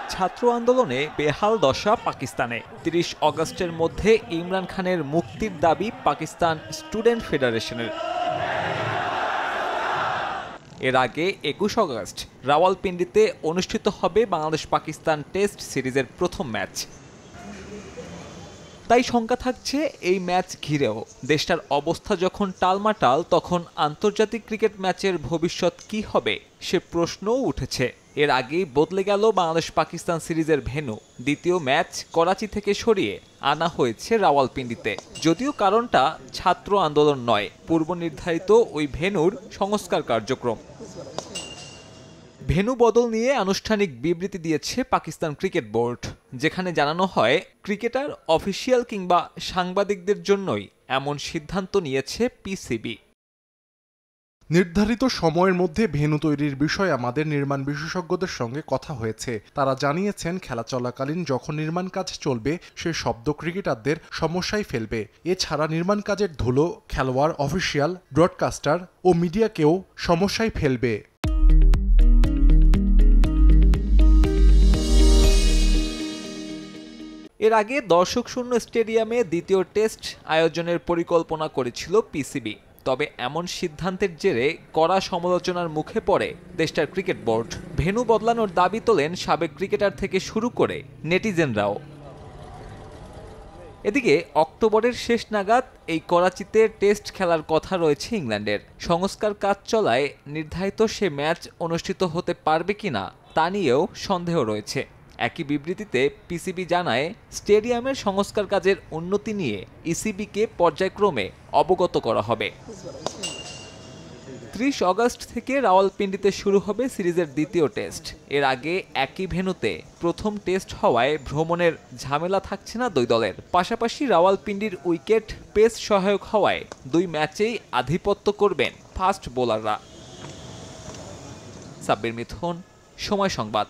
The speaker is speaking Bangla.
ছাত্র আন্দোলনে বেহাল দশা পাকিস্তানে। ৩০ অগস্টের মধ্যে ইমরান খানের মুক্তির দাবি পাকিস্তান স্টুডেন্ট ফেডারেশনের। এর আগে ২১ অগস্ট রাওয়ালপিন্ডিতে অনুষ্ঠিত হবে বাংলাদেশ পাকিস্তান টেস্ট সিরিজের প্রথম ম্যাচ। তাই শঙ্কা থাকছে এই ম্যাচ ঘিরেও। দেশটার অবস্থা যখন টালমাটাল, তখন আন্তর্জাতিক ক্রিকেট ম্যাচের ভবিষ্যৎ কি হবে সে প্রশ্নও উঠেছে। এর আগেই বদলে গেল বাংলাদেশ পাকিস্তান সিরিজের ভেন্যু। দ্বিতীয় ম্যাচ করাচি থেকে সরিয়ে আনা হয়েছে রাওয়ালপিন্ডিতে। যদিও কারণটা ছাত্র আন্দোলন নয়, পূর্ব নির্ধারিত ওই ভেন্যুর সংস্কার কার্যক্রম। ভেন্যু বদল নিয়ে আনুষ্ঠানিক বিবৃতি দিয়েছে পাকিস্তান ক্রিকেট বোর্ড, যেখানে জানানো হয় ক্রিকেটার, অফিসিয়াল কিংবা সাংবাদিকদের জন্যই এমন সিদ্ধান্ত নিয়েছে পিসিবি। নির্ধারিত সময়ের মধ্যে ভেন্যু তৈরির বিষয়ে আমাদের নির্মাণ বিশেষজ্ঞদের সঙ্গে কথা হয়েছে। তারা জানিয়েছেন খেলা চলাকালীন যখন নির্মাণ কাজ চলবে সে শব্দ ক্রিকেটারদের সমস্যায় ফেলবে। এছাড়া নির্মাণ কাজের ধুলো খেলোয়াড়, অফিসিয়াল, ব্রডকাস্টার ও মিডিয়াকেও সমস্যায় ফেলবে। এর আগে দর্শক শূন্য স্টেডিয়ামে দ্বিতীয় টেস্ট আয়োজনের পরিকল্পনা করেছিল পিসিবি। তবে এমন সিদ্ধান্তের জেরে কড়া সমালোচনার মুখে পড়ে দেশটার ক্রিকেট বোর্ড। ভেন্যু বদলানোর দাবি তোলেন সাবেক ক্রিকেটার থেকে শুরু করে নেটিজেনরাও। এদিকে অক্টোবরের শেষ নাগাদ এই করাচিতে টেস্ট খেলার কথা রয়েছে ইংল্যান্ডের। সংস্কার কাজ চলায় নির্ধারিত সে ম্যাচ অনুষ্ঠিত হতে পারবে কিনা তা নিয়েও সন্দেহ রয়েছে। একই বিবৃতিতে পিসিবি জানায়, স্টেডিয়ামের সংস্কার কাজের উন্নতি নিয়ে ইসিবিকে পর্যায়ক্রমে অবগত করা হবে। ৩০ অগস্ট থেকে রাওয়ালপিন্ডিতে শুরু হবে সিরিজের দ্বিতীয় টেস্ট। এর আগে একই ভেন্যুতে প্রথম টেস্ট হওয়ায় ভ্রমণের ঝামেলা থাকছে না দুই দলের। পাশাপাশি রাওয়ালপিন্ডির উইকেট পেস সহায়ক হওয়ায় দুই ম্যাচেই আধিপত্য করবেন ফাস্ট বোলাররা। সাব্বির মিথুন, সময় সংবাদ।